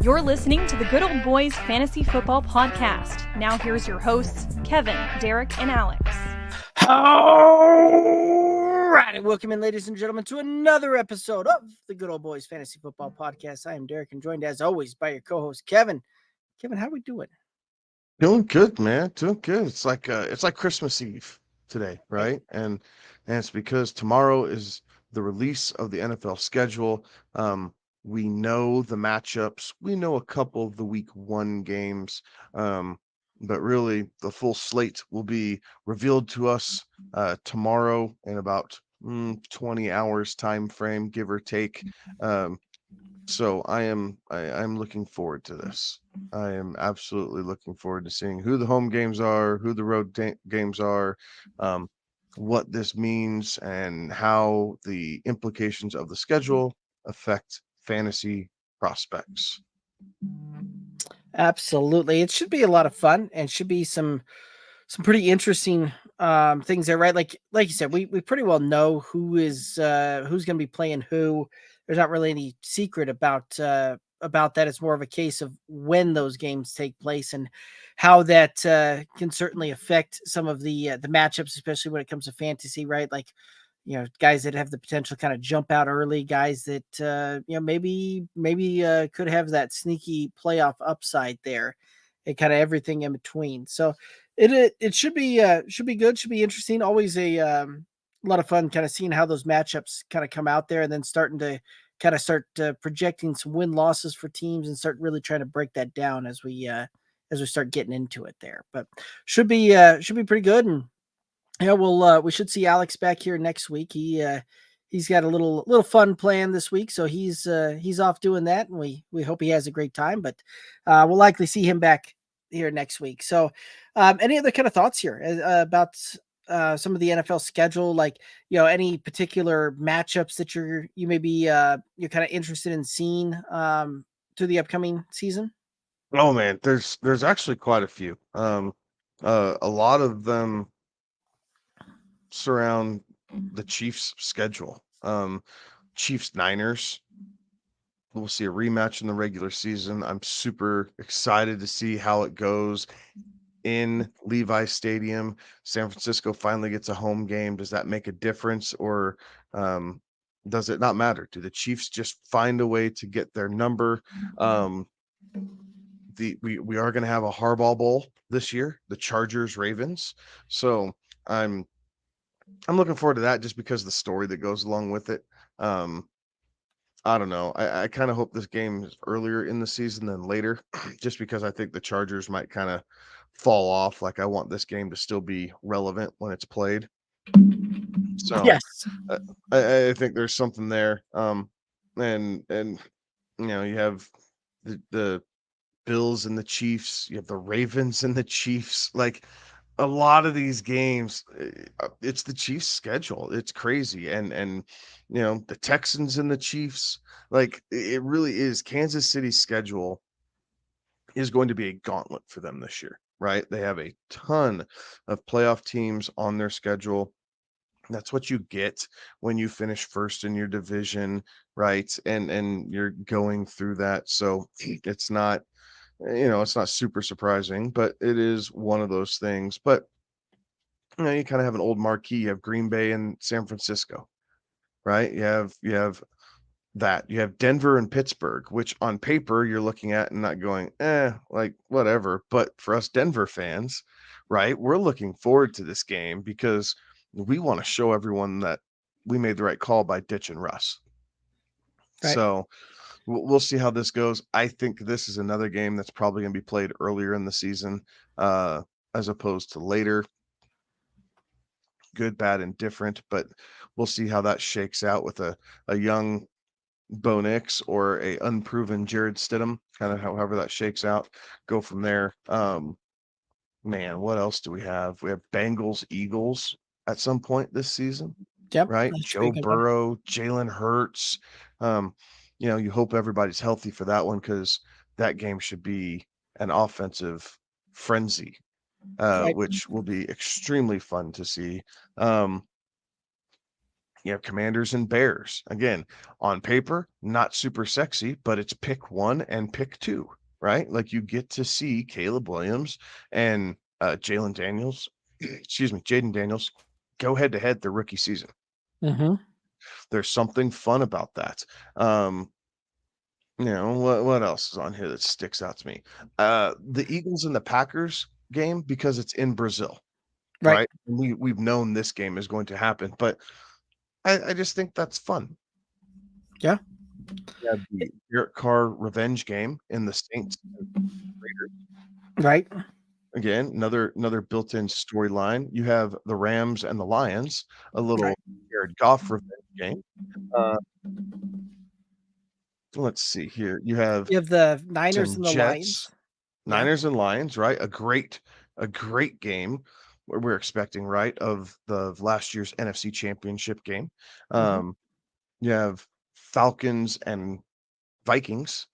You're listening to the Good Old Boys Fantasy Football Podcast. Now here's your hosts, Kevin, Derek, and Alex. All right, welcome in, ladies and gentlemen, to another episode of the Good Old Boys Fantasy Football Podcast. I am Derek, and joined as always by your co-host Kevin. Kevin, how we doing? Doing good, man. Doing good. It's like Christmas Eve today, right? And it's because tomorrow is the release of the NFL schedule. We know the matchups. We know a couple of the week 1 games. But really the full slate will be revealed to us tomorrow in about 20 hours time frame, give or take. So I'm looking forward to this. I am absolutely looking forward to seeing who the home games are, who the road games are, um, what this means, and how the implications of the schedule affect fantasy prospects. Absolutely, it should be a lot of fun, and should be some pretty interesting things there, right? Like you said, we pretty well know who's going to be playing who. There's not really any secret about that. It's more of a case of when those games take place and how that can certainly affect some of the matchups, especially when it comes to fantasy, right? Like, guys that have the potential to kind of jump out early, guys that maybe could have that sneaky playoff upside there, and kind of everything in between. So it should be good, should be interesting. Always a lot of fun kind of seeing how those matchups kind of come out there, and then starting to start projecting some win losses for teams and start really trying to break that down as we start getting into it there. But should be pretty good. And we should see Alex back here next week. He's got a little fun plan this week, so he's off doing that, and we hope he has a great time. But we'll likely see him back here next week. So, any other kind of thoughts here about some of the NFL schedule? Like, any particular matchups that you may be you're kind of interested in seeing through the upcoming season? Oh man, there's actually quite a few. A lot of them surround the Chiefs' schedule. Chiefs Niners. We'll see a rematch in the regular season. I'm super excited to see how it goes in Levi Stadium. San Francisco finally gets a home game. Does that make a difference, or um, does it not matter? Do the Chiefs just find a way to get their number? We are going to have a Harbaugh Bowl this year, the Chargers Ravens. So I'm looking forward to that just because of the story that goes along with it. I don't know. I kind of hope this game is earlier in the season than later, just because I think the Chargers might kind of fall off. Like, I want this game to still be relevant when it's played. So Yes. I think there's something there. And you have the Bills and the Chiefs. You have the Ravens and the Chiefs. Like, a lot of these games, it's the Chiefs' schedule. It's crazy, and the Texans and the Chiefs. Like, it really is. Kansas City's schedule is going to be a gauntlet for them this year, right? They have a ton of playoff teams on their schedule. That's what you get when you finish first in your division, right? And you're going through that, so it's not it's not super surprising, but it is one of those things. But you kind of have an old marquee. You have Green Bay and San Francisco, right? You have that. You have Denver and Pittsburgh, which on paper you're looking at and not going, like whatever. But for us Denver fans, right, we're looking forward to this game because we want to show everyone that we made the right call by ditching Russ. Right. So we'll see how this goes. I think this is another game that's probably going to be played earlier in the season, as opposed to later. Good, bad, and different, but we'll see how that shakes out with a young Bo Nix or a unproven Jared Stidham, kind of however that shakes out. Go from there. Man, what else do we have? We have Bengals, Eagles at some point this season, Yep. right? That's a Joe good one. Burrow, Jalen Hurts. Um, you hope everybody's healthy for that one because that game should be an offensive frenzy, Right. which will be extremely fun to see. Um, You have Commanders and Bears. Again, on paper, not super sexy, but it's pick 1 and pick 2, right? Like you get to see Caleb Williams and Jalen Daniels, excuse me, Jaden Daniels go head to head their rookie season. Mm-hmm. There's something fun about that. What else is on here that sticks out to me? The Eagles and the Packers game, because it's in Brazil, Right. right? We've known this game is going to happen, but I just think that's fun. Yeah. You have the Derek Carr revenge game in the Saints and Raiders. Right. Again, another built-in storyline. You have the Rams and the Lions, a little Right. Jared Goff revenge game. Uh, let's see here. You have You have the Niners some and the Jets, Lions. Yeah. Niners and Lions, right? A great game where we're expecting, right, of the last year's NFC Championship game. Mm-hmm. You have Falcons and Vikings,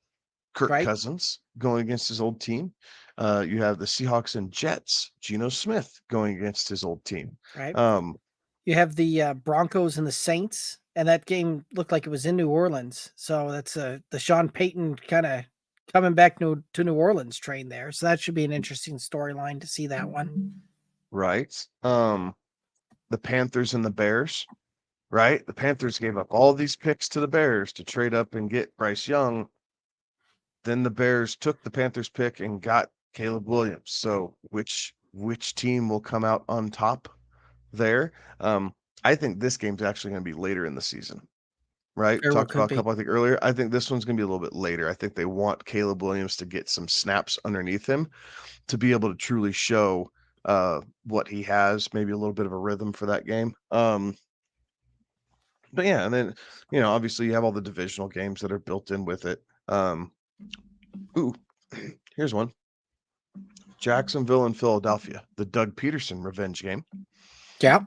Kirk Right. Cousins going against his old team. You have the Seahawks and Jets, Geno Smith going against his old team. Right. Um, You have the Broncos and the Saints, and that game looked like it was in New Orleans. So that's the Sean Payton kind of coming back to New Orleans train there. So that should be an interesting storyline to see that one. right. The Panthers and the Bears, right? The Panthers gave up all these picks to the Bears to trade up and get Bryce Young. Then the Bears took the Panthers pick and got Caleb Williams. So which team will come out on top there? I think this game's actually going to be later in the season. Right? Very well Talked about could a be. couple, I think, earlier. I think this one's gonna be a little bit later. I think they want Caleb Williams to get some snaps underneath him to be able to truly show what he has, maybe a little bit of a rhythm for that game. But yeah, and then obviously you have all the divisional games that are built in with it. Ooh, here's one. Jacksonville and Philadelphia, the Doug Peterson revenge game. Yeah.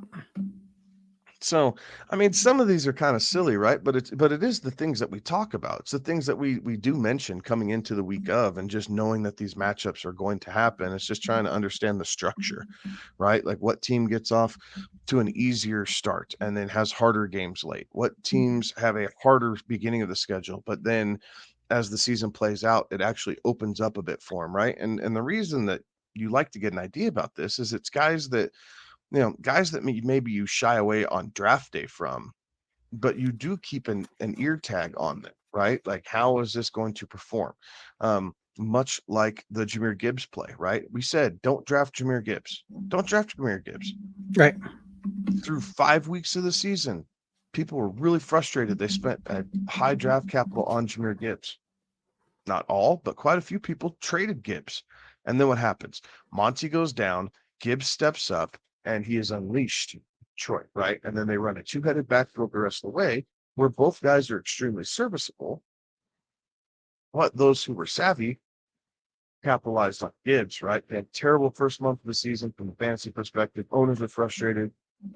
So, I mean, some of these are kind of silly, right? But it is the things that we talk about. It's the things that we do mention coming into the week of, and just knowing that these matchups are going to happen. It's just trying to understand the structure, right? Like what team gets off to an easier start and then has harder games late. What teams have a harder beginning of the schedule, but then as the season plays out, it actually opens up a bit for them, right? And the reason that you like to get an idea about this is it's guys that maybe you shy away on draft day from, but you do keep an ear tag on them, right? Like, how is this going to perform? Much like the Jahmyr Gibbs play, right? We said, don't draft Jahmyr Gibbs. Don't draft Jahmyr Gibbs. Right. Through 5 weeks of the season, people were really frustrated. They spent a high draft capital on Jahmyr Gibbs. Not all, but quite a few people traded Gibbs. And then what happens? Monty goes down, Gibbs steps up, and he is unleashed Detroit, right? And then they run a two-headed backfield the rest of the way, where both guys are extremely serviceable. But those who were savvy capitalized on Gibbs, right? They had terrible first month of the season from a fantasy perspective. Owners are frustrated.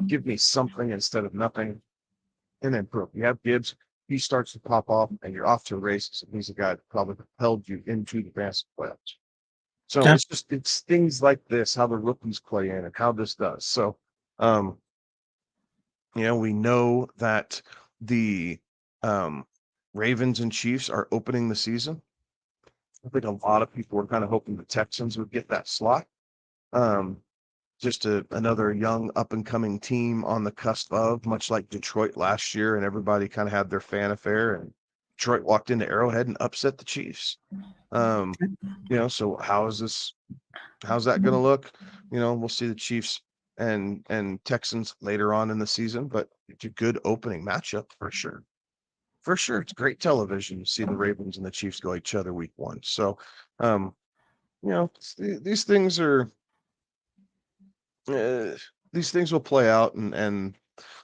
Give me something instead of nothing. And then boom, you have Gibbs. He starts to pop off, and you're off to the races. And he's a guy that probably propelled you into the fantasy playoffs. So Yeah. it's things like this, how the rookies play in and how this does. So, um, we know that the Ravens and Chiefs are opening the season. I think a lot of people were kind of hoping the Texans would get that slot. Um, just another young up and coming team on the cusp of, much like Detroit last year, and everybody kind of had their fanfare, and Detroit walked into Arrowhead and upset the Chiefs. So how's that going to look? We'll see the Chiefs and Texans later on in the season, but it's a good opening matchup for sure. For sure, it's great television to see the Ravens and the Chiefs go each other week 1. So, um, these things are these things will play out, and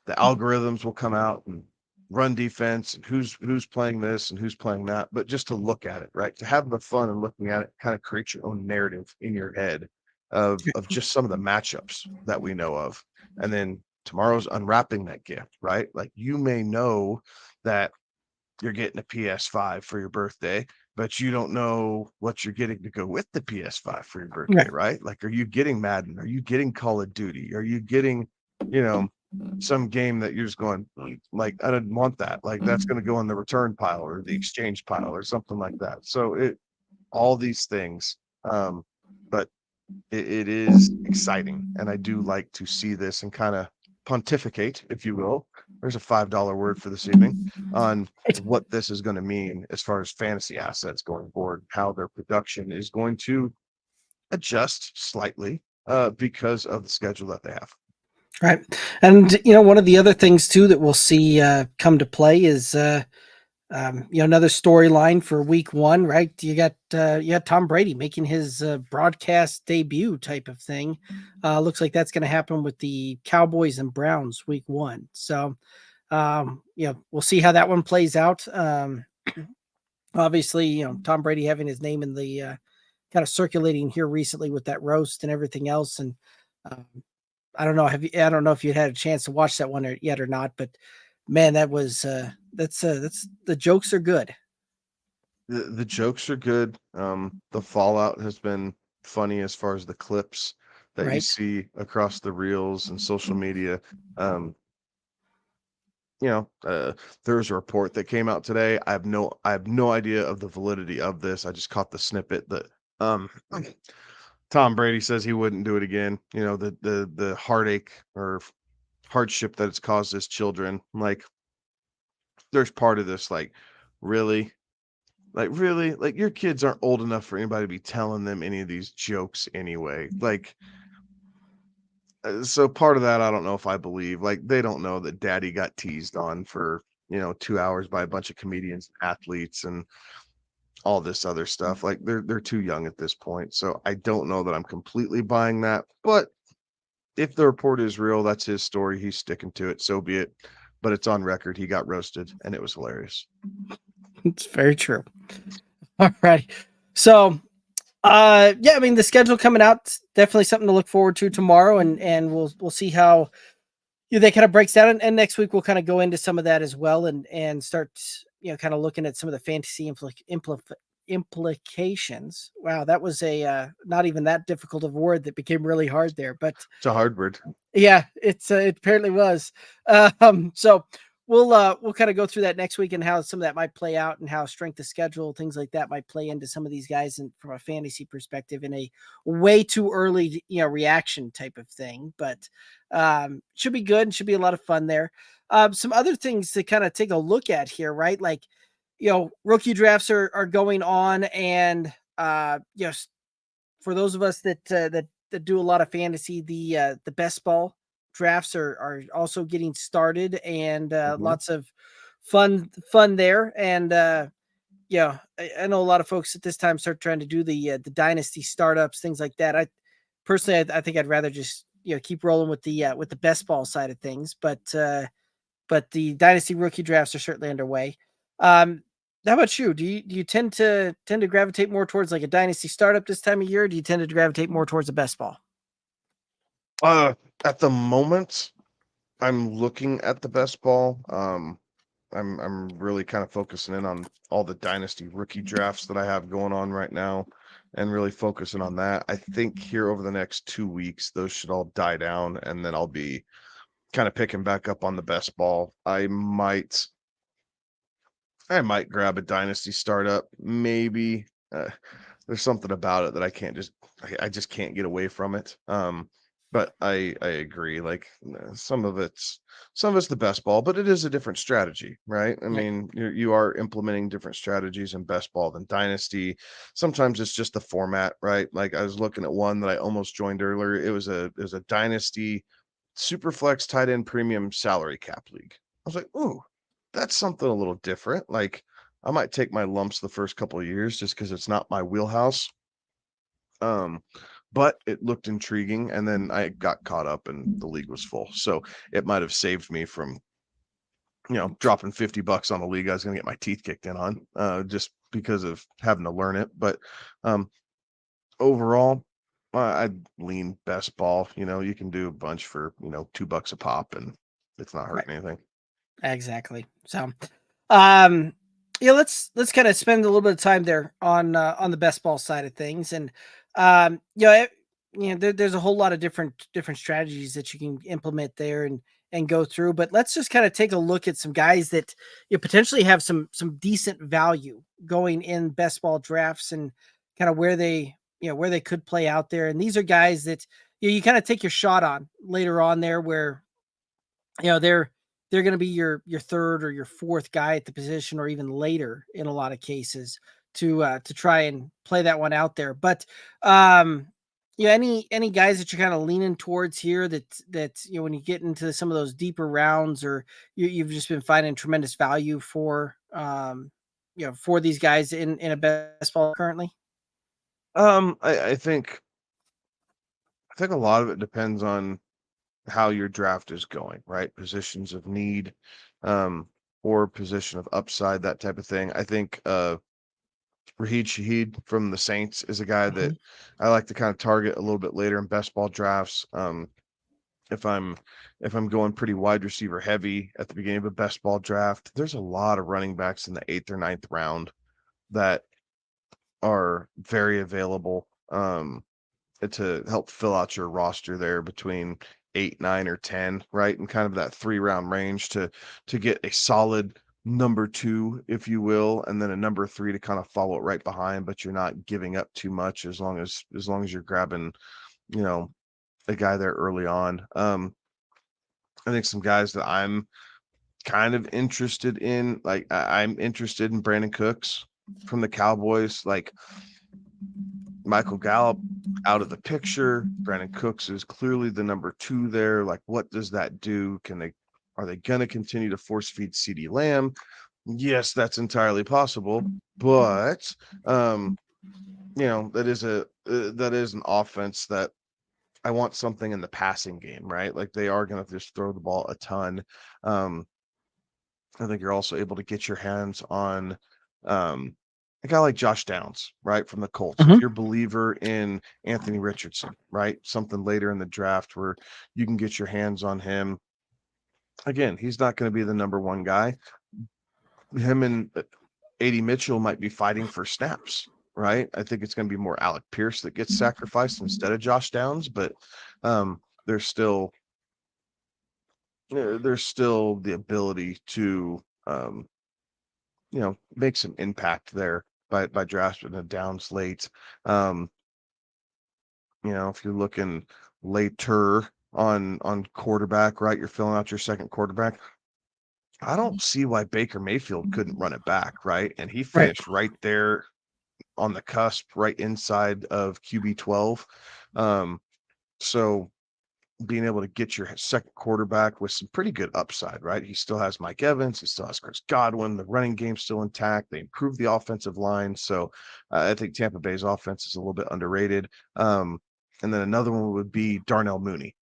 the algorithms will come out and run defense and who's playing this and who's playing that. But just to look at it, right? To have the fun and looking at it, kind of create your own narrative in your head of just some of the matchups that we know of. And then tomorrow's unwrapping that gift, right? Like you may know that you're getting a PS5 for your birthday, but you don't know what you're getting to go with the PS5 for your birthday, Right. right? Like, are you getting Madden? Are you getting Call of Duty? Are you getting, you know, some game that you're just going like, I didn't want that. Like that's going to go in the return pile or the exchange pile or something like that. So all these things. But it is exciting, and I do like to see this and kind of pontificate, if you will. There's a $5 word for this evening on what this is going to mean as far as fantasy assets going forward, how their production is going to adjust slightly because of the schedule that they have. Right. And, one of the other things too that we'll see come to play is, another storyline for week 1, right? You got Tom Brady making his broadcast debut type of thing. Looks like that's going to happen with the Cowboys and Browns week 1. So, we'll see how that one plays out. Obviously, Tom Brady having his name in the kind of circulating here recently with that roast and everything else. And I don't know. I don't know if you had a chance to watch that one yet or not, but man, that was that's the jokes are good. The jokes are good. The fallout has been funny as far as the clips that you Right. see across the reels and social media. There was a report that came out today. I have no idea of the validity of this. I just caught the snippet that Tom Brady says he wouldn't do it again. The heartache or hardship that it's caused his children. Like, there's part of this, really, like your kids aren't old enough for anybody to be telling them any of these jokes anyway. So part of that, I don't know if I believe. Like, they don't know that daddy got teased on for 2 hours by a bunch of comedians, athletes, and all this other stuff. Like, they're too young at this point. So I don't know that I'm completely buying that. But if the report is real, that's his story. He's sticking to it. So be it. But it's on record. He got roasted, and it was hilarious. It's very true. All right. So, yeah, I mean, the schedule coming out, definitely something to look forward to tomorrow, and we'll see how that kind of breaks down. And next week we'll kind of go into some of that as well, and start kind of looking at some of the fantasy implications. Wow, that was a not even that difficult of a word that became really hard there, but It's a hard word. yeah, it apparently was. So we'll kind of go through that next week and how some of that might play out, and how strength of schedule, things like that, might play into some of these guys, and from a fantasy perspective, in a way too early reaction type of thing. But should be good and should be a lot of fun there. Some other things to kind of take a look at here, right? Like, rookie drafts are going on, and for those of us that do a lot of fantasy, the best ball drafts are also getting started, and lots of fun there. And I know a lot of folks at this time start trying to do the dynasty startups, things like that. I personally, I think I'd rather just keep rolling with the best ball side of things, but the dynasty rookie drafts are certainly underway. How about you? Do you tend to gravitate more towards like a dynasty startup this time of year? Or do you tend to gravitate more towards a best ball? At the moment, I'm looking at the best ball. I'm really kind of focusing in on all the dynasty rookie drafts that I have going on right now, and really focusing on that. I think here over the next 2 weeks, those should all die down, and then I'll be kind of picking back up on the best ball. I might grab a dynasty startup, maybe. There's something about it that I just can't get away from it. But I agree. Like, some of it's the best ball, but it is a different strategy, right? I mean, you are implementing different strategies in best ball than dynasty. Sometimes it's just the format, right? Like, I was looking at one that I almost joined earlier. It was a dynasty superflex tight end premium salary cap league. I was like, ooh, that's something a little different. Like, I might take my lumps the first couple of years just because it's not my wheelhouse. But it looked intriguing, and then I got caught up and the league was full. So it might have saved me from, dropping $50 on a league I was going to get my teeth kicked in on, just because of having to learn it. But overall, I'd lean best ball. You can do a bunch for, $2 a pop, and it's not hurting anything. Exactly. So, let's kind of spend a little bit of time there on the best ball side of things. And there's a whole lot of different strategies that you can implement there, and and go through. But let's just kind of take a look at some guys that potentially have some decent value going in best ball drafts and kind of where they where they could play out there. And these are guys that you kind of take your shot on later on there, where they're going to be your third or your fourth guy at the position, or even later in a lot of cases, to try and play that one out there. But any guys that you're kind of leaning towards here that when you get into some of those deeper rounds, or you've just been finding tremendous value for for these guys in a best ball currently? I think a lot of it depends on how your draft is going, right? Positions of need, or position of upside, that type of thing. I think Raheed Shaheed from the Saints is a guy that I like to kind of target a little bit later in best ball drafts. If I'm going pretty wide receiver heavy at the beginning of a best ball draft, there's a lot of running backs in the 8th or 9th round that are very available to help fill out your roster there between 8, 9, or 10, right? And kind of that 3-round range to get a solid number 2, if you will, and then a number 3 to kind of follow it right behind, but you're not giving up too much as long as you're grabbing, a guy there early on. I think some guys that I'm kind of interested in, like I'm interested in Brandon Cooks from the Cowboys. Like, Michael Gallup out of the picture. Brandon Cooks is clearly the number 2 there. Like, what does that do? Are they going to continue to force feed CeeDee Lamb? Yes, that's entirely possible, but that is an offense that I want something in the passing game, right? Like, they are going to just throw the ball a ton. I think you're also able to get your hands on a guy like Josh Downs, right, from the Colts. If you're a believer in Anthony Richardson, right, something later in the draft where you can get your hands on him. Again, he's not going to be the number 1 guy. Him and A.D. Mitchell might be fighting for snaps, right? I think it's going to be more Alec Pierce that gets sacrificed instead of Josh Downs, but there's still the ability to make some impact there by drafting a Downs late. If you're looking later on quarterback, right, you're filling out your second quarterback. I don't see why Baker Mayfield couldn't run it back, right? And he finished right there on the cusp, right inside of QB 12. So being able to get your second quarterback with some pretty good upside, right? He still has Mike Evans. He still has Chris Godwin. The running game's still intact. They improved the offensive line. So I think Tampa Bay's offense is a little bit underrated. And then another one would be Darnell Mooney,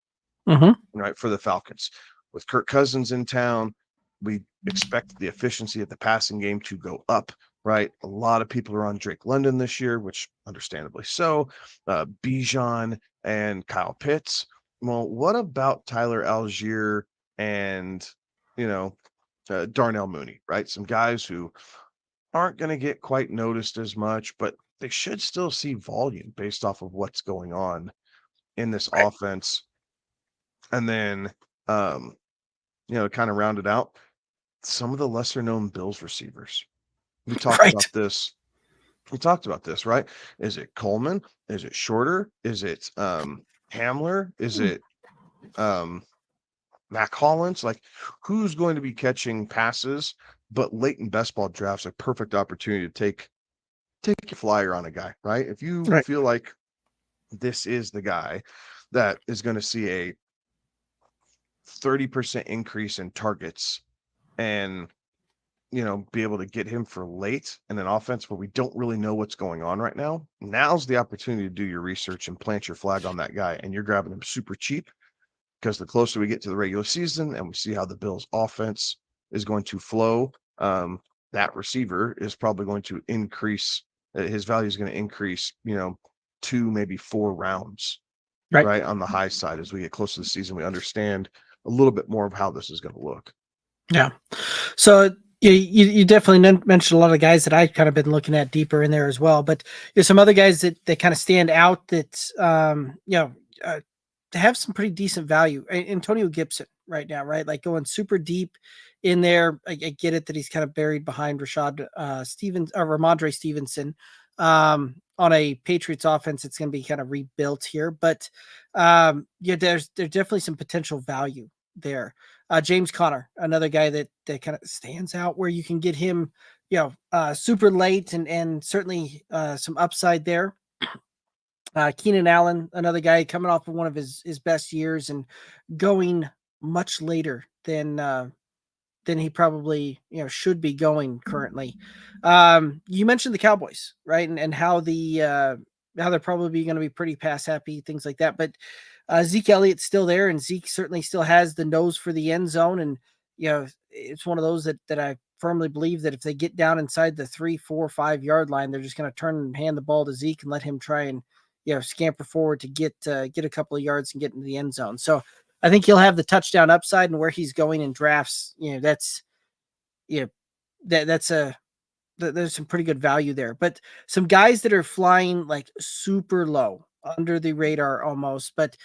right, for the Falcons. With Kirk Cousins in town, we expect the efficiency of the passing game to go up, right? A lot of people are on Drake London this year, which understandably so. Bijan and Kyle Pitts. Well, what about Tyler Algier and, Darnell Mooney, right? Some guys who aren't going to get quite noticed as much, but they should still see volume based off of what's going on in this offense. And then, to kind of round it out, some of the lesser known Bills receivers. We talked about this. We talked about this, right? Is it Coleman? Is it Shorter? Is it Hamler? Is it Mac Hollins? Like, who's going to be catching passes? But late in best ball drafts, a perfect opportunity to take a flyer on a guy, right? If you feel like this is the guy that is going to see a 30% increase in targets and be able to get him for late in an offense where we don't really know what's going on right now, now's the opportunity to do your research and plant your flag on that guy. And you're grabbing him super cheap, because the closer we get to the regular season and we see how the Bills offense is going to flow, that receiver is probably going to increase. His value is going to increase, 2, maybe 4 rounds, right, on the high side. As we get close to the season, we understand a little bit more of how this is going to look. Yeah. So you definitely mentioned a lot of guys that I've kind of been looking at deeper in there as well, but there's some other guys that kind of stand out that have some pretty decent value. Antonio Gibson right now, right? Like going super deep in there. I get it that he's kind of buried behind Ramondre Stevenson. On a Patriots offense, it's going to be kind of rebuilt here, but yeah, there's definitely some potential value there. James Conner, another guy that kind of stands out where you can get him, super late and certainly some upside there. Keenan Allen, another guy coming off of one of his best years and going much later than he probably should be going currently. You mentioned the Cowboys, right, and how how they're probably going to be pretty pass happy, things like that. But Zeke Elliott's still there, and Zeke certainly still has the nose for the end zone, and it's one of those that I firmly believe that if they get down inside the 3, 4, 5 yard line, they're just going to turn and hand the ball to Zeke and let him try and scamper forward to get a couple of yards and get into the end zone. So I think he'll have the touchdown upside, and where he's going in drafts, that's that's there's some pretty good value there. But some guys that are flying like super low under the radar almost, but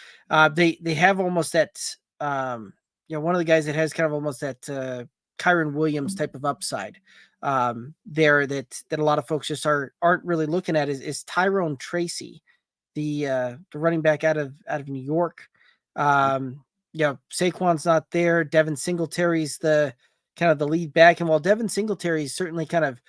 they have almost that one of the guys that has kind of almost that Kyron Williams type of upside there that a lot of folks just aren't really looking at is Tyrone Tracy, the running back out of New York. Saquon's not there. Devin Singletary's the kind of the lead back, and while Devin Singletary's certainly kind of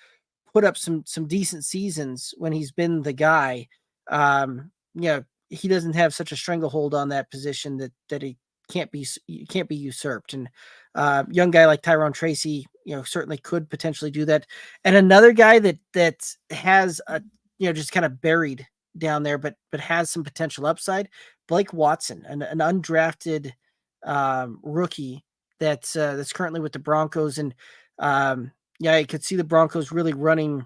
put up some decent seasons when he's been the guy, he doesn't have such a stranglehold on that position that he can't be usurped. And young guy like Tyrone Tracy, certainly could potentially do that. And another guy that has a just kind of buried down there, but has some potential upside. Blake Watson, an undrafted rookie that's currently with the Broncos, and I could see the Broncos really running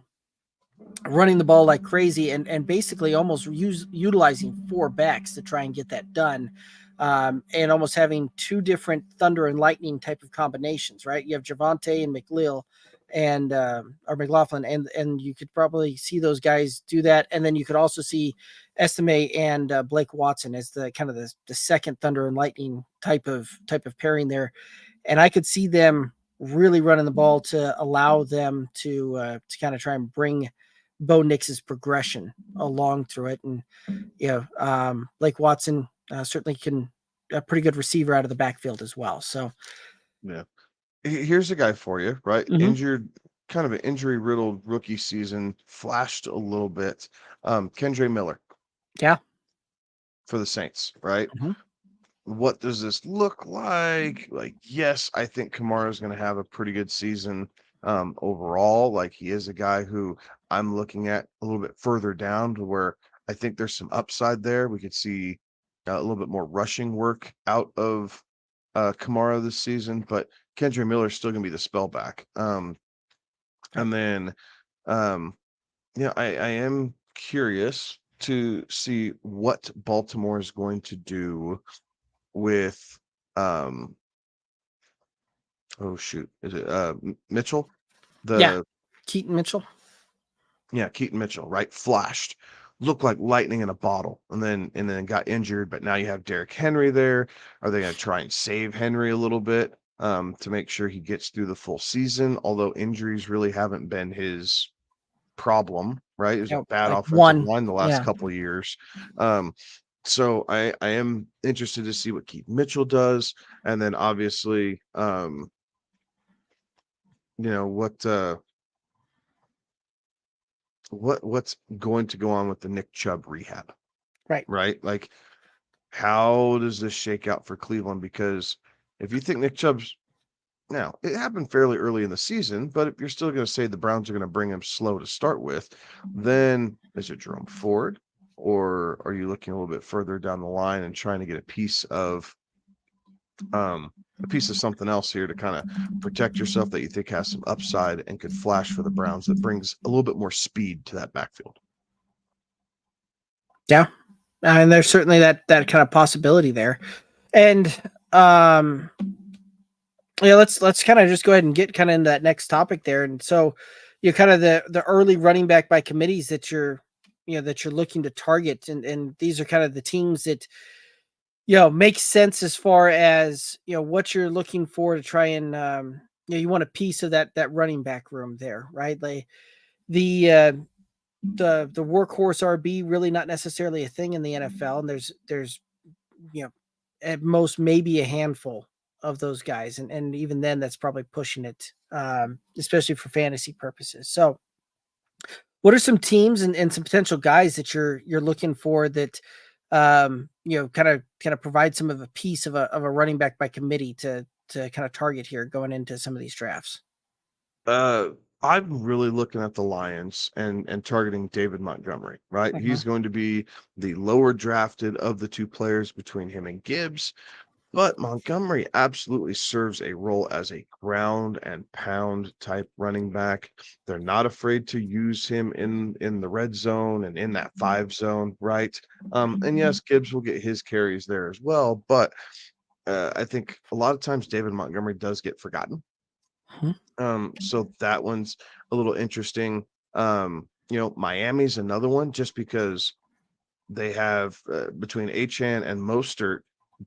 the ball like crazy and basically almost utilizing 4 backs to try and get that done. And almost having 2 different thunder and lightning type of combinations, right? You have Javonte and McLaughlin, and you could probably see those guys do that. And then you could also see Estime and Blake Watson as the kind of the second thunder and lightning type of pairing there. And I could see them really running the ball to allow them to kind of try and bring Bo Nix's progression along through it. And Blake Watson certainly can a pretty good receiver out of the backfield as well. So yeah, here's a guy for you, right? Mhm. Injured, kind of an injury riddled rookie season, flashed a little bit. Kendre Miller, yeah, for the Saints, right? Mhm. What does this look like? Like, yes, I think Kamara's going to have a pretty good season overall. Like, he is a guy who I'm looking at a little bit further down to where I think there's some upside there. We could see a little bit more rushing work out of Kamara this season, but Kendre Miller's still going to be the spellback. And then, I am curious to see what Baltimore is going to do with oh shoot, is it Mitchell? Yeah. Keaton Mitchell. Keaton Mitchell, right? Flashed, looked like lightning in a bottle, and then got injured. But now you have Derrick Henry there. Are they going to try and save Henry a little bit to make sure he gets through the full season? Although injuries really haven't been his problem, right? It was a bad like offensive one. line the last Yeah. couple of years. So I am interested to see what Keith Mitchell does, and then obviously, what's going to go on with the Nick Chubb rehab, right? Like, how does this shake out for Cleveland? Because if you think Nick Chubb's now, it happened fairly early in the season, but if you're still going to say the Browns are going to bring him slow to start with, then is it Jerome Ford, or are you looking a little bit further down the line and trying to get a piece of something else here to kind of protect yourself that you think has some upside and could flash for the Browns that brings a little bit more speed to that backfield? Yeah. And there's certainly that kind of possibility there. And let's kind of just go ahead and get kind of into that next topic there. And so you're kind of the early running back by committees that you're looking to target. And these are kind of the teams that makes sense as far as what you're looking for to try and you want a piece of that running back room there, right? Like the workhorse RB really not necessarily a thing in the NFL, and there's at most maybe a handful of those guys, and even then that's probably pushing it, especially for fantasy purposes. So what are some teams and some potential guys that you're looking for that kind of provide some of a piece of a running back by committee to kind of target here going into some of these drafts? Uh, I'm really looking at the Lions and targeting David Montgomery, right? Mhm. He's going to be the lower drafted of the two players between him and Gibbs, but Montgomery absolutely serves a role as a ground and pound type running back. They're not afraid to use him in the red zone and in that 5 zone, right? And yes, Gibbs will get his carries there as well, but I think a lot of times David Montgomery does get forgotten. Mhm. So that one's a little interesting. Miami's another one just because they have between Achan and Mostert,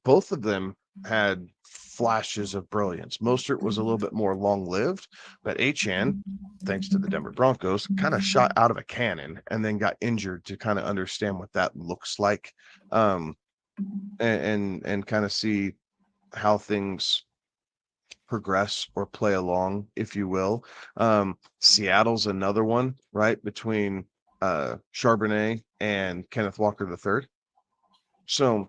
both of them had flashes of brilliance. Mostert was a little bit more long-lived, but Achan, thanks to the Denver Broncos, kind of shot out of a cannon and then got injured to kind of understand what that looks like, um, and kind of see how things progress or play along, if you will. Seattle's another one, right? Between Charbonnet and Kenneth Walker III. So,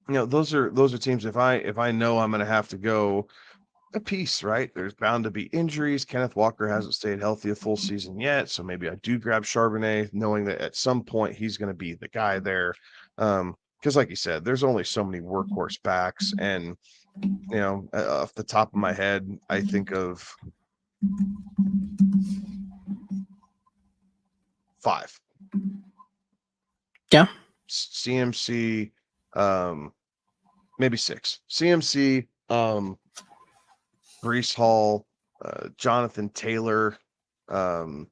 those are teams if I know I'm gonna have to go a piece, right? There's bound to be injuries. Kenneth Walker hasn't stayed healthy a full season yet. So maybe I do grab Charbonnet, knowing that at some point he's gonna be the guy there. Because like you said, there's only so many workhorse backs and off the top of my head, I think of 5. Yeah. CMC, um, maybe 6. CMC, Brees Hall, Jonathan Taylor, um,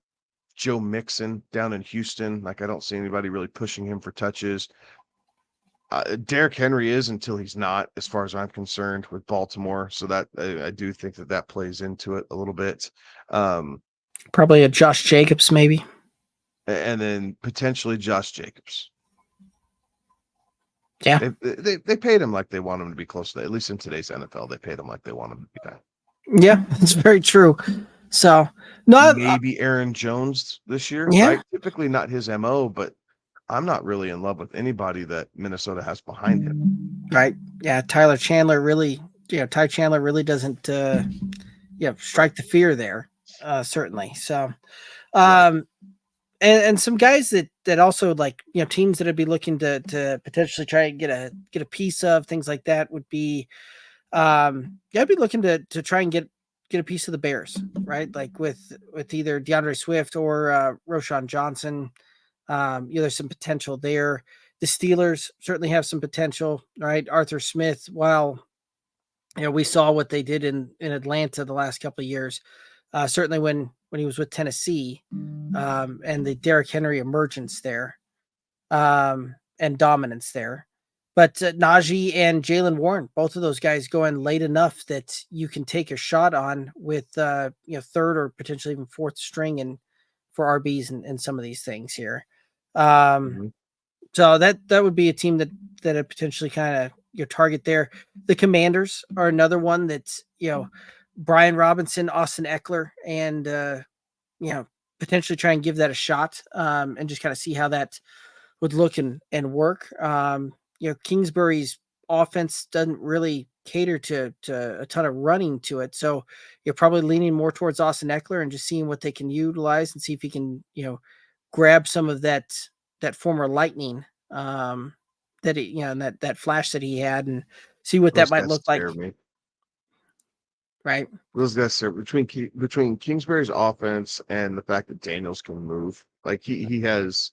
Joe Mixon down in Houston. Like I don't see anybody really pushing him for touches. Derrick Henry is until he's not, as far as I'm concerned, with Baltimore. So that I do think that plays into it a little bit. Um, Probably a Josh Jacobs, maybe. and then potentially Josh Jacobs. Yeah. They paid him like they want him to be close to that. At least in today's NFL, they paid him like they want him to be that. Yeah, that's very true. So, no, Maybe Aaron Jones this year, yeah, right? Typically not his MO, but I'm not really in love with anybody that Minnesota has behind him. right. Yeah, Tyler Chandler really, Ty Chandler really doesn't, Right. strike the fear there, certainly. So, Right. um, and some guys that also like teams that would be looking to potentially try and get a piece of things like that would be I'd be looking to try and get a piece of the Bears, right? Like with either DeAndre Swift or Roshan Johnson. There's some potential there. The Steelers certainly have some potential, right? Arthur Smith, while we saw what they did in Atlanta the last couple of years, certainly when he was with Tennessee, and the Derrick Henry emergence there, and dominance there. But Najee and Jalen Warren, both of those guys going late enough that you can take a shot on with third or potentially even fourth string and for RBs and some of these things here. Um, Mhm. so that would be a team that I potentially kind of target there. The Commanders are another one that's Brian Robinson, Austin Eckler, and you know potentially try and give that a shot, and just kind of see how that would look and work. Kingsbury's offense doesn't really cater to a ton of running to it, so you're probably leaning more towards Austin Eckler and just seeing what they can utilize and see if he can grab some of that former lightning, that he and that flash that he had, and see what that Those might guys look like, scare me. right? Those guys scare between Kingsbury's offense and the fact that Daniels can move. Like he has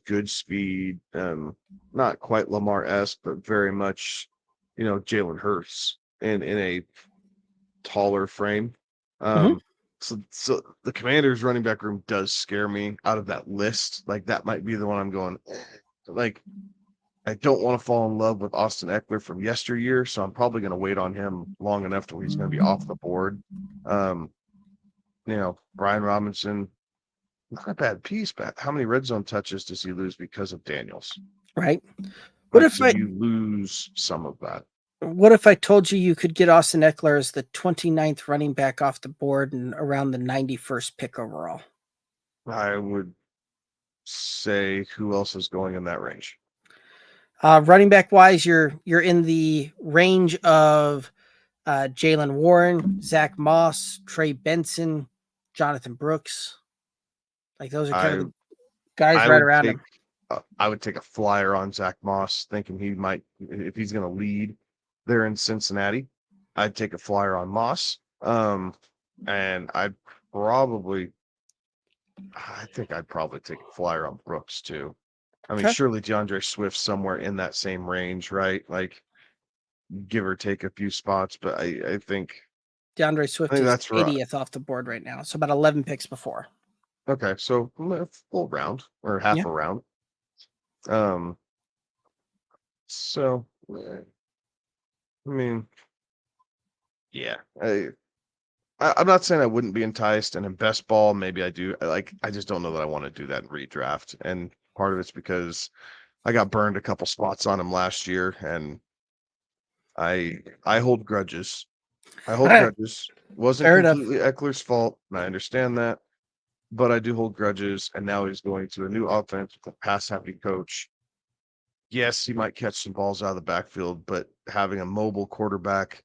good speed, not quite Lamar-esque, but very much, Jalen Hurts in a taller frame. Mhm. So the Commanders running back room does scare me out of that list. Like that might be the one I'm going, like I don't want to fall in love with Austin Eckler from yesteryear, so I'm probably going to wait on him long enough till he's going to be off the board. Brian Robinson, not a bad piece, but how many red zone touches does he lose because of Daniels? Right. What if you lose some of that? What if I told you you could get Austin Eckler as the 29th running back off the board and around the 91st pick overall? I would say who else is going in that range? Running back wise, you're in the range of Jalen Warren, Zach Moss, Trey Benson, Jonathan Brooks. Like those are kind of the guys I right would around take him. I would take a flyer on Zach Moss, thinking he might, if he's going to lead there in Cincinnati, I'd take a flyer on Moss. And I think I'd probably take a flyer on Brooks too. I mean, Okay. surely DeAndre Swift's somewhere in that same range, right? Like, give or take a few spots, but I think DeAndre Swift think is that's right. 80th off the board right now, so about 11 picks before. Okay, so a full round or half a round. So I mean, yeah, I'm not saying I wouldn't be enticed, and in best ball, maybe I do. I just don't know that I want to do that in redraft, and part of it's because I got burned a couple spots on him last year, and I hold grudges. I hold grudges. Wasn't Fair enough. completely Eckler's fault, and I understand that, but I do hold grudges. And now he's going to a new offense with a pass-happy coach. Yes, he might catch some balls out of the backfield, but having a mobile quarterback,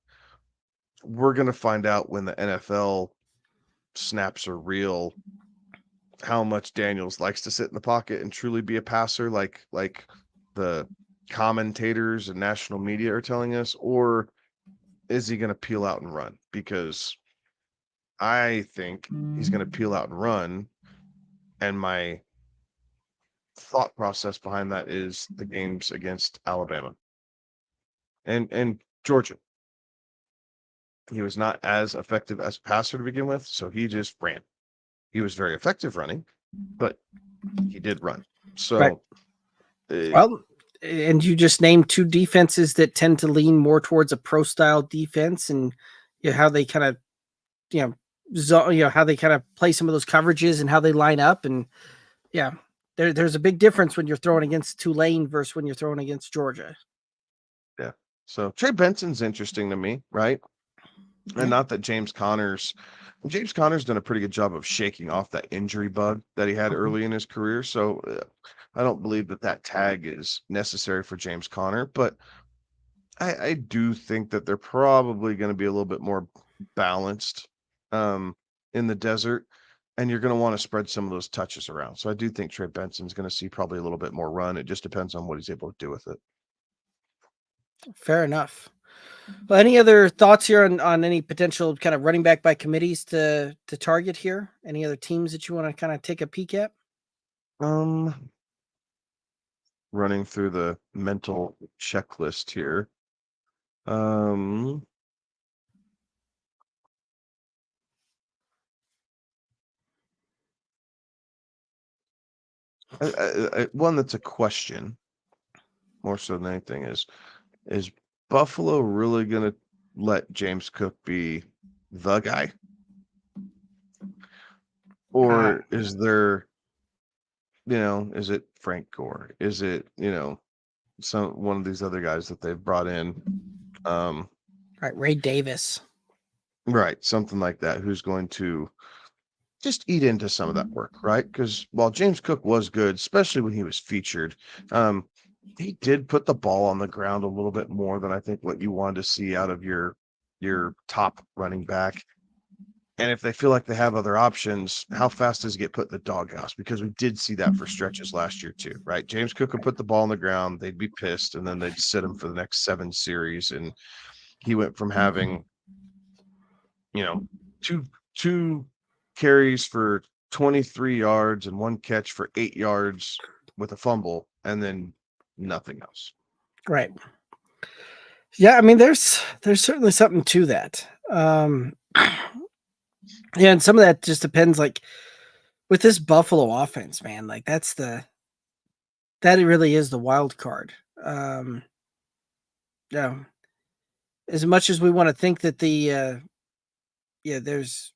we're going to find out when the NFL snaps are real how much Daniels likes to sit in the pocket and truly be a passer, like the commentators and national media are telling us, or is he going to peel out and run? Because I think he's going to peel out and run, and my thought process behind that is the games against Alabama and Georgia. He was not as effective as a passer to begin with, so he just ran. He was very effective running, but he did run. So, right. Well, and you just named two defenses that tend to lean more towards a pro style defense, and how they kind of, how they kind of play some of those coverages and how they line up, and there's a big difference when you're throwing against Tulane versus when you're throwing against Georgia. Yeah. So Trey Benson's interesting to me, right? And not that James Conner's done a pretty good job of shaking off that injury bug that he had early in his career. So I don't believe that tag is necessary for James Conner, but I do think that they're probably going to be a little bit more balanced in the desert, and you're going to want to spread some of those touches around. So I do think Trey Benson's going to see probably a little bit more run. It just depends on what he's able to do with it. Fair enough. Well, any other thoughts here on any potential kind of running back by committees to target here? Any other teams that you want to kind of take a peek at? Running through the mental checklist here. One that's a question more so than anything is Buffalo really going to let James Cook be the guy? Or is there, is it Frank Gore? Is it, one of these other guys that they've brought in? Right, Ray Davis. Right, something like that, who's going to just eat into some of that work, right? Because while James Cook was good, especially when he was featured, he did put the ball on the ground a little bit more than I think what you wanted to see out of your top running back. And if they feel like they have other options, how fast does he get put in the doghouse? Because we did see that for stretches last year too, right? James Cook would put the ball on the ground, they'd be pissed, and then they'd sit him for the next 7 series. And he went from having, two carries for 23 yards and 1 catch for 8 yards with a fumble, and then nothing else. Right. Yeah, I mean, there's certainly something to that. Yeah, and some of that just depends, like with this Buffalo offense, man, like that really is the wild card. Yeah, as much as we want to think that there's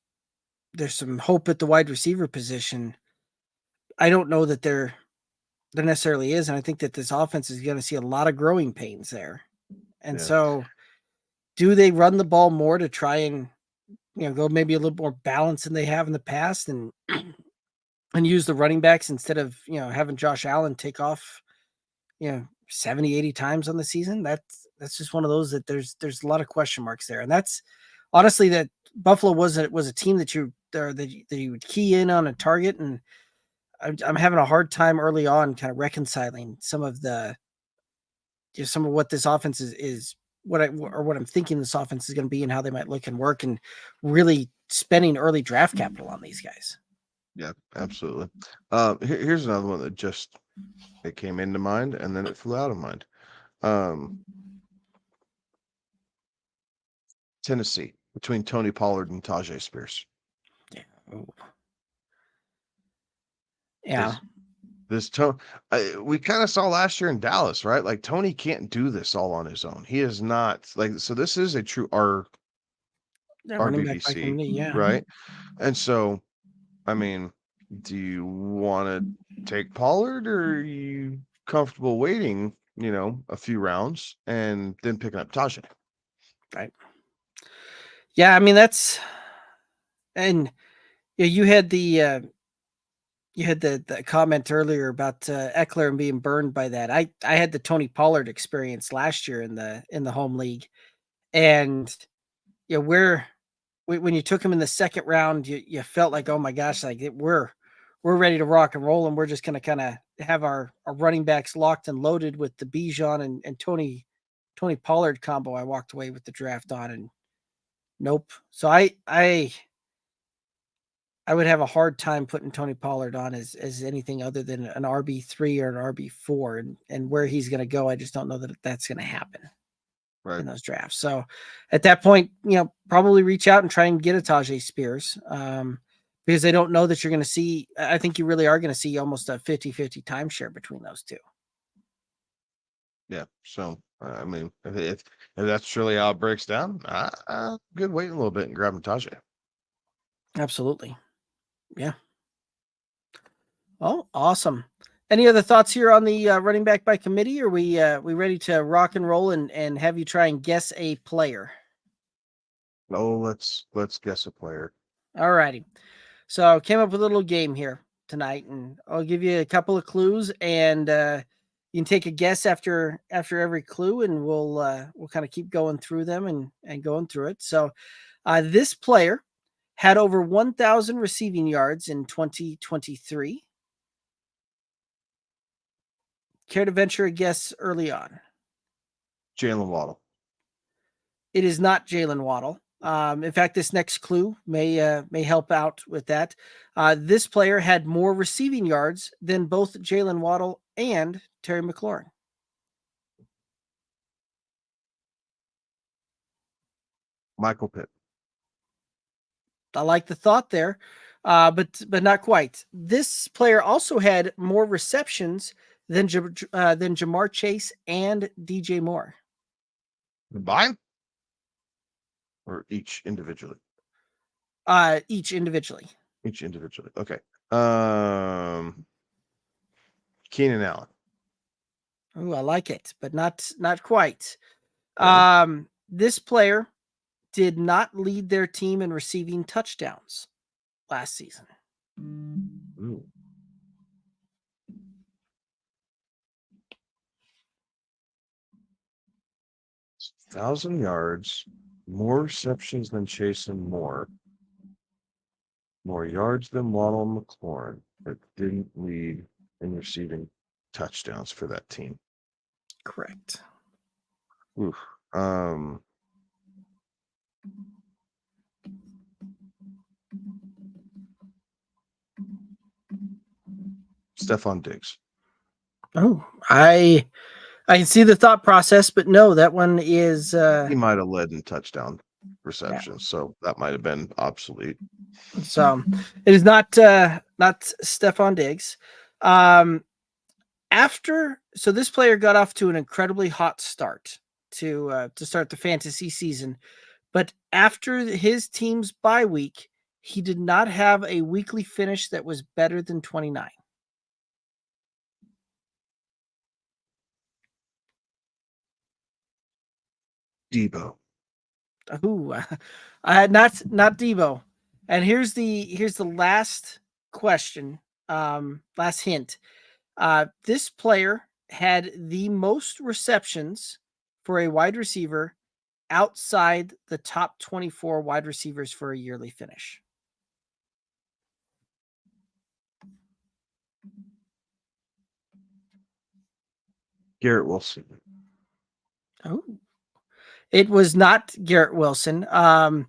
some hope at the wide receiver position, I don't know that there necessarily is, and I think that this offense is going to see a lot of growing pains there. And so, do they run the ball more to try and go maybe a little more balance than they have in the past, and use the running backs instead of having Josh Allen take off 70, 80 times on the season? That's just one of those that there's a lot of question marks there, and that's honestly that Buffalo was a team that you would key in on a target, and I'm having a hard time early on kind of reconciling some of what this offense is what I'm thinking this offense is going to be and how they might look and work, and really spending early draft capital on these guys. Yeah, absolutely. Here's another one that it came into mind and then it flew out of mind. Tennessee, between Tony Pollard and Tajay Spears. Yeah. Oh. Yeah. This Tony, we kind of saw last year in Dallas, right? Like Tony can't do this all on his own. He is not so this is a true RBBC, yeah. right? And so, I mean, do you want to take Pollard, or are you comfortable waiting, a few rounds and then picking up Tajay? Right. Yeah, I mean and you had the comment earlier about Eckler and being burned by that. I had the Tony Pollard experience last year in the home league, and when you took him in the second round, you felt like, oh my gosh, like we're ready to rock and roll, and we're just going to kind of have our running backs locked and loaded with the Bijan and Tony Pollard combo. I walked away with the draft on, and nope. So I would have a hard time putting Tony Pollard on as anything other than an RB3 or an RB4, and where he's going to go, I just don't know that that's going to happen. Right. In those drafts. So at that point, probably reach out and try and get a Tajay Spears, because I don't know that you're going to see. I think you really are going to see almost a 50-50 timeshare between those two. Yeah. So, I mean, if that's really how it breaks down, good waiting a little bit and grabbing Tajay. Absolutely. Yeah. Oh, awesome. Any other thoughts here on the running back by committee? Or we ready to rock and roll and have you try and guess a player? Oh, let's guess a player. All righty. So I came up with a little game here tonight, and I'll give you a couple of clues, and you can take a guess after every clue, and we'll kind of keep going through them and going through it. So this player had over 1,000 receiving yards in 2023. Care to venture a guess early on? Jalen Waddle. It is not Jalen Waddle. In fact, this next clue may help out with that. This player had more receiving yards than both Jalen Waddle and Terry McLaurin. Michael Pitt. I like the thought there, but not quite. This player also had more receptions than Jamar Chase and DJ Moore. Combined? Or each individually? Each individually. Each individually. Okay. Keenan Allen. Oh, I like it, but not quite. Okay. This player did not lead their team in receiving touchdowns last season. Ooh. 1,000 yards, more receptions than Chase and Moore, more yards than Waddle and McLaurin, but didn't lead in receiving touchdowns for that team. Correct. Oof. Stephon Diggs. Oh, I can see the thought process, but no, that one is he might have led in touchdown receptions, so that might have been obsolete. So it is not Stephon Diggs. So this player got off to an incredibly hot start to start the fantasy season, but after his team's bye week, he did not have a weekly finish that was better than 29. Debo. Ooh, not Debo. And here's the last question, last hint. This player had the most receptions for a wide receiver outside the top 24 wide receivers for a yearly finish. Garrett Wilson. Oh, it was not Garrett Wilson. I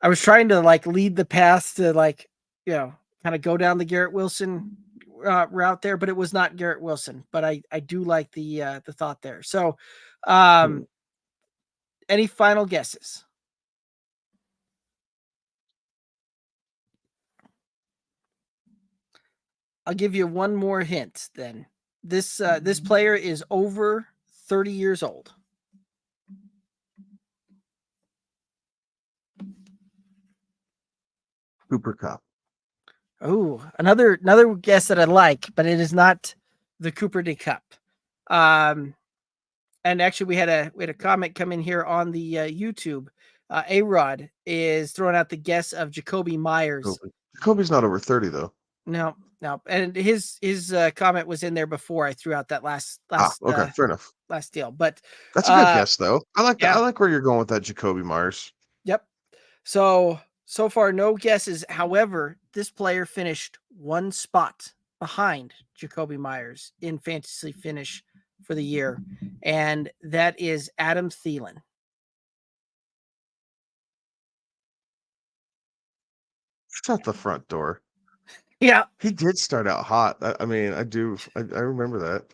was trying to lead the path to kind of go down the Garrett Wilson route there, but it was not Garrett Wilson. But I do like the thought there. So, any final guesses? I'll give you one more hint then. This player is over 30 years old. Cooper Kupp. Oh, another guess that I like, but it is not the Cooper D Cup. And actually, we had a comment come in here on the YouTube. A-Rod is throwing out the guess of Jacoby Myers. Jacoby's not over 30 though. No, and his comment was in there before I threw out that last. Okay, fair enough. Last deal, but that's a good guess though. I like that. Yeah. I like where you're going with that Jacoby Myers. Yep. So far, no guesses. However, this player finished one spot behind Jacoby Myers in fantasy finish for the year, and that is Adam Thielen. It's out the front door. Yeah. He did start out hot. I mean, I remember that.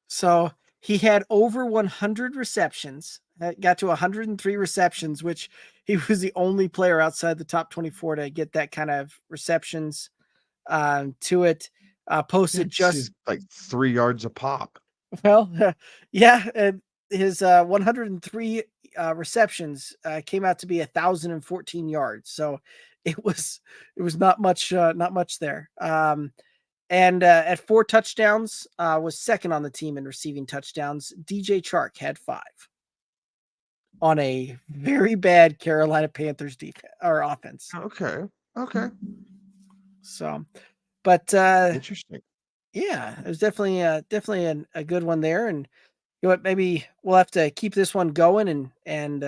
So he had over 100 receptions, got to 103 receptions, which he was the only player outside the top 24 to get that kind of receptions to it. Posted just like 3 yards a pop. Well, yeah. And his 103 receptions came out to be 1,014 yards. So it was not much there. And at 4 touchdowns, was second on the team in receiving touchdowns. DJ Chark had 5 on a very bad Carolina Panthers defense or offense. Okay. So, but interesting. Yeah, it was definitely a good one there. And you know what? Maybe we'll have to keep this one going, and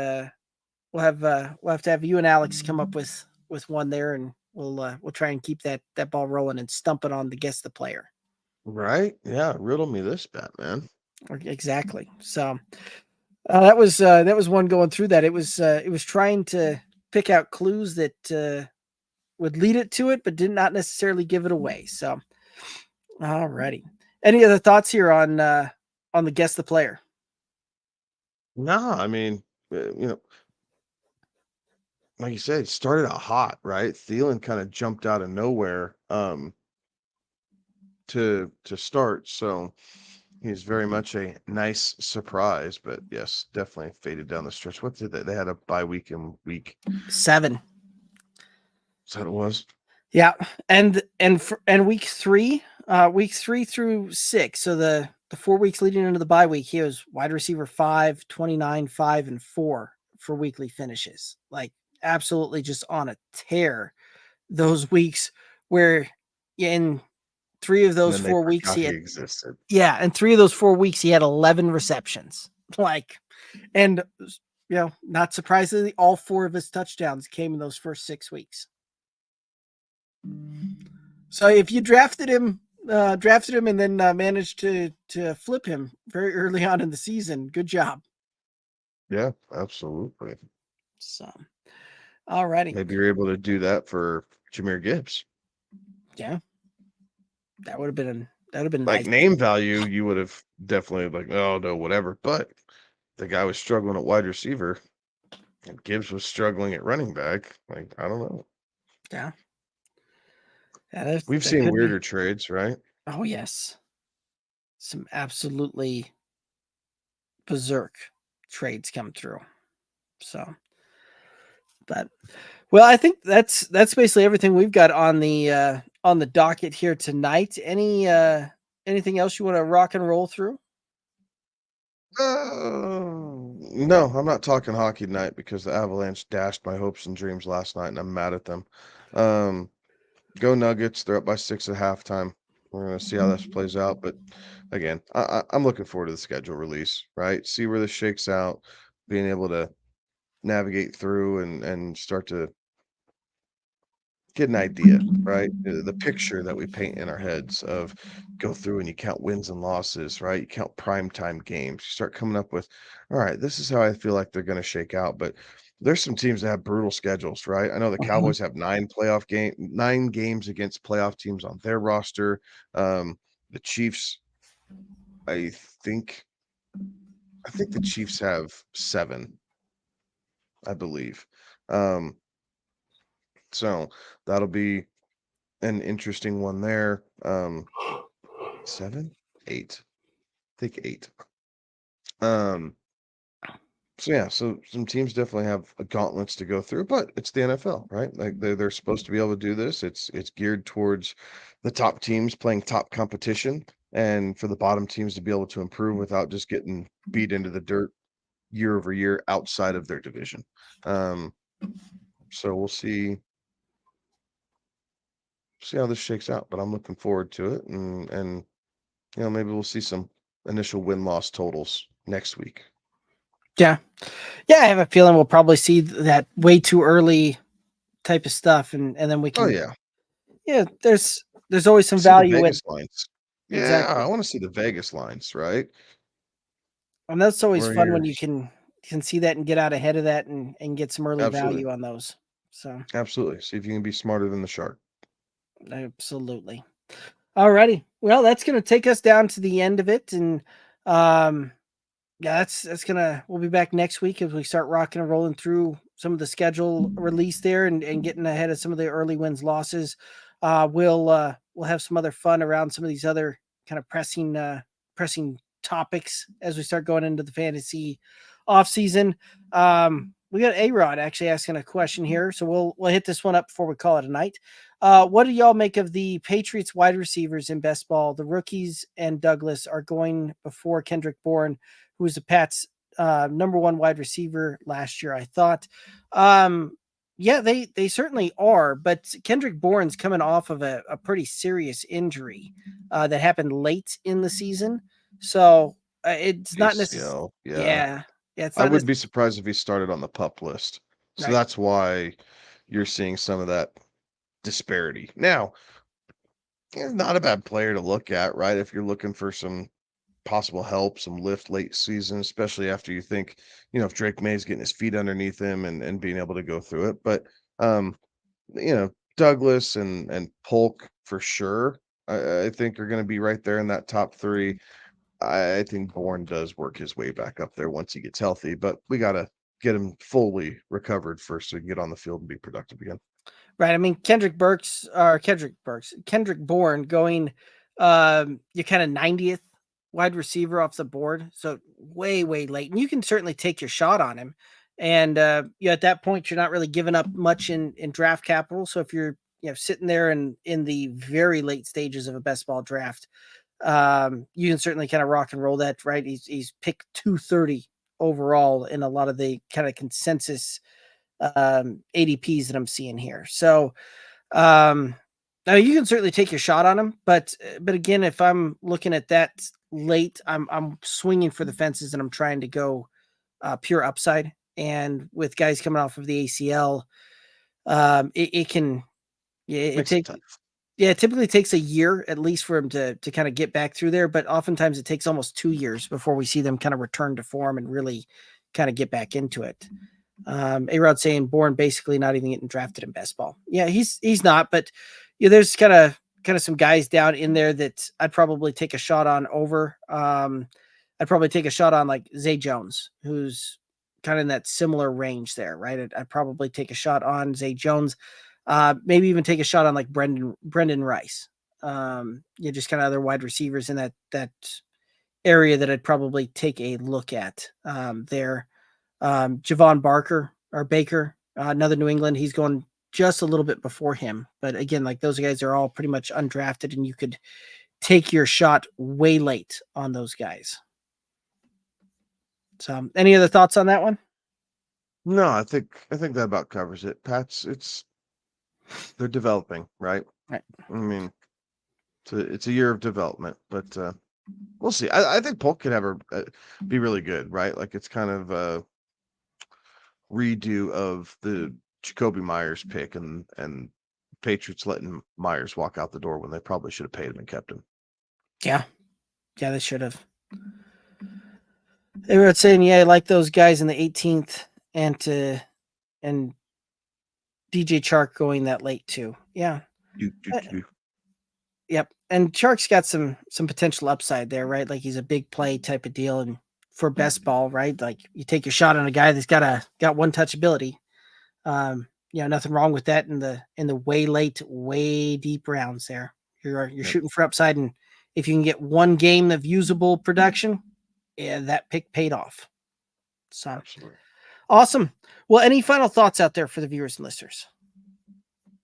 we'll have to have you and Alex come up with one there, and we'll try and keep that ball rolling and stump it on the guess the player. Right? Yeah. Riddle me this, Batman. Exactly. So that was one going through that. It was trying to pick out clues that would lead it to it, but did not necessarily give it away. So, alrighty. Any other thoughts here on the guess the player? No, I mean, like you said, it started out hot, right? Thielen kind of jumped out of nowhere to start. So he's very much a nice surprise, but yes, definitely faded down the stretch. What did they had a bye week in week 7. Is that what it was? Yeah. And week 3 through 6. So the 4 weeks leading into the bye week, he was wide receiver 5, 29, 5, and 4 for weekly finishes. Like absolutely just on a tear those weeks where in 3 of those 4 weeks he existed. Yeah, and 3 of those 4 weeks he had 11 receptions. And not surprisingly, all 4 of his touchdowns came in those first 6 weeks. So if you drafted him and then managed to flip him very early on in the season, good job. Yeah, absolutely. So, alrighty. Maybe you're able to do that for Jahmyr Gibbs. Yeah, that would have been like nice. Name value. You would have definitely oh no, whatever. But the guy was struggling at wide receiver, and Gibbs was struggling at running back. Like I don't know. Yeah. We've seen weirder trades, right? Oh yes. some absolutely berserk trades come through. So, but well, I think that's basically everything we've got on the docket here tonight. Anything else you want to rock and roll through? No, I'm not talking hockey tonight because the Avalanche dashed my hopes and dreams last night, and I'm mad at them. Um, Go Nuggets! They're up by 6 at halftime. We're gonna see how this plays out, but again, I'm looking forward to the schedule release. Right, see where this shakes out, being able to navigate through and start to get an idea, right? The picture that we paint in our heads of go through and you count wins and losses, right? You count primetime games. You start coming up with, all right, this is how I feel like they're going to shake out. But there's some teams that have brutal schedules, right? I know the Mhm. Cowboys have 9 games against playoff teams on their roster. The Chiefs, I think, I think the Chiefs have 7, I believe. Um, so that'll be an interesting one there. 7, 8, I think 8. Um, so yeah, so some teams definitely have gauntlets to go through, but it's the NFL, right? Like they're supposed to be able to do this. It's geared towards the top teams playing top competition, and for the bottom teams to be able to improve without just getting beat into the dirt year over year outside of their division. Um, so we'll see how this shakes out, but I'm looking forward to it, and maybe we'll see some initial win-loss totals next week. Yeah, yeah. I have a feeling we'll probably see that way too early type of stuff, and then we Oh, can. yeah. Yeah, there's always some See the value in Vegas lines. Yeah, I exactly, wanna see the Vegas lines, right? and that's always Where fun you're when you can see that and get out ahead of that and get some early absolutely, value on those. So absolutely. See if you can be smarter than the shark. absolutely. Alrighty. Well, that's gonna take us down to the end of it, and um, yeah, that's gonna. We'll be back next week as we start rocking and rolling through some of the schedule release there and getting ahead of some of the early wins losses. We'll have some other fun around some of these other kind of pressing topics as we start going into the fantasy off season. We got A Rod actually asking a question here, so we'll hit this one up before we call it a night. What do y'all make of the Patriots wide receivers in best ball? The rookies and Douglas are going before Kendrick Bourne, who was the Pats' number one wide receiver last year, I thought. Yeah, they certainly are, but Kendrick Bourne's coming off of a pretty serious injury that happened late in the season. So it's not necessarily, ACL, yeah. yeah, yeah, it's I not wouldn't be necessarily surprised if he started on the PUP list. So right. that's why you're seeing some of that disparity. Now, he's not a bad player to look at, right? If you're looking for some possible help, some lift late season, especially after you think, if Drake May's getting his feet underneath him and being able to go through it. But um, Douglas and Polk for sure, I think are going to be right there in that top 3. I think Bourne does work his way back up there once he gets healthy, but we got to get him fully recovered first so he can get on the field and be productive again. Right. I mean, Kendrick Bourne going, you're kind of 90th wide receiver off the board. So way, way late. And you can certainly take your shot on him. And, at that point, you're not really giving up much in draft capital. So if you're, sitting there in the very late stages of a best ball draft, you can certainly kind of rock and roll that, right? He's picked 230 overall in a lot of the kind of consensus ADPs that I'm seeing here. So now you can certainly take your shot on him, but again, if I'm looking at that late, I'm swinging for the fences and I'm trying to go pure upside. And with guys coming off of the ACL, it can it Makes it take tough. yeah, it typically takes a year at least for him to kind of get back through there, but oftentimes it takes almost 2 years before we see them kind of return to form and really kind of get back into it. A-Rod saying Bourne basically not even getting drafted in best ball. Yeah, he's not, but there's kind of some guys down in there that I'd probably take a shot on over. I'd probably take a shot on like Zay Jones, who's kind of in that similar range there, right? I'd probably take a shot on Zay Jones. Maybe even take a shot on like Brendan Rice. Just kind of other wide receivers in that area that I'd probably take a look at there. Javon Baker, another New England. He's going just a little bit before him. But again, like those guys are all pretty much undrafted, and you could take your shot way late on those guys. So any other thoughts on that one? No, I think that about covers it. Pats, they're developing, right? Right. I mean, it's a year of development, but we'll see. I think Polk could have be really good, right? Like it's kind of a redo of the Jacoby Myers pick and Patriots letting Myers walk out the door when they probably should have paid him and kept him. Yeah, they should have. They were saying, I like those guys in the 18th and DJ Chark going that late too. Yeah. Yep. And Chark's got some potential upside there, right? Like he's a big play type of deal, and for best ball, right? Like you take your shot on a guy that's got one touchability. Nothing wrong with that in the way late, way deep rounds there. You're shooting for upside, and if you can get one game of usable production, that pick paid off. So absolutely awesome. Well, any final thoughts out there for the viewers and listeners?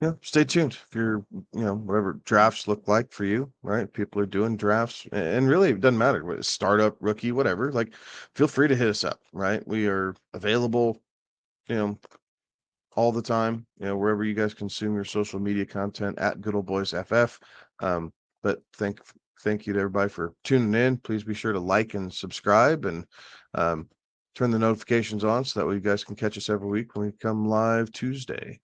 Yeah, stay tuned. If you're, whatever drafts look like for you, right? People are doing drafts, and really it doesn't matter what startup, rookie, whatever. Like, feel free to hit us up, right? We are available, all the time, wherever you guys consume your social media content at Good Old Boys FF. But thank you to everybody for tuning in. Please be sure to like and subscribe, and turn the notifications on so that way you guys can catch us every week when we come live Tuesday.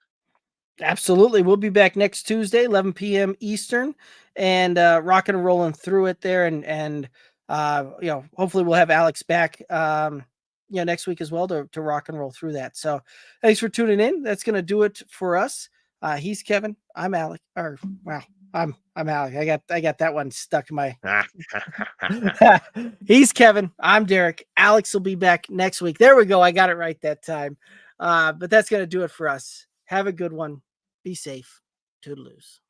Absolutely. We'll be back next Tuesday, 11 p.m. Eastern, and rocking and rolling through it there. And hopefully we'll have Alex back, next week as well to rock and roll through that. So thanks for tuning in. That's going to do it for us. He's Kevin. I'm Alec. I'm Alec. I got that one stuck in my. He's Kevin. I'm Derek. Alex will be back next week. There we go. I got it right that time. But that's going to do it for us. Have a good one. Be safe. Toodaloos.